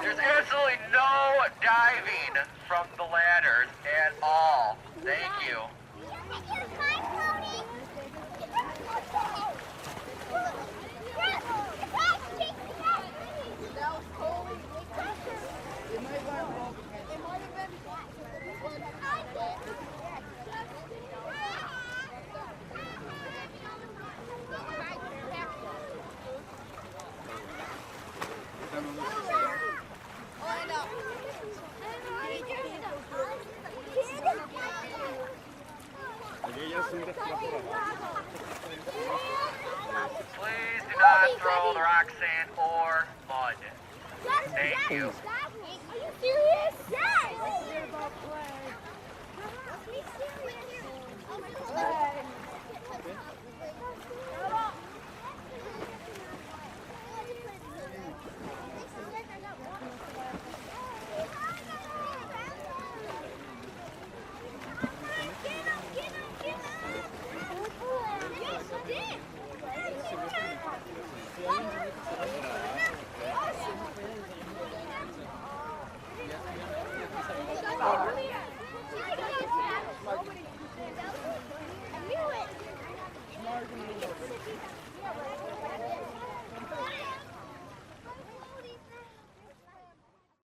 There's absolutely no diving from the ladders at all. Thank you. Please do not throw the rock, sand, or mud. Thank you. Are you serious? Yes! Let's be serious. Oh my God.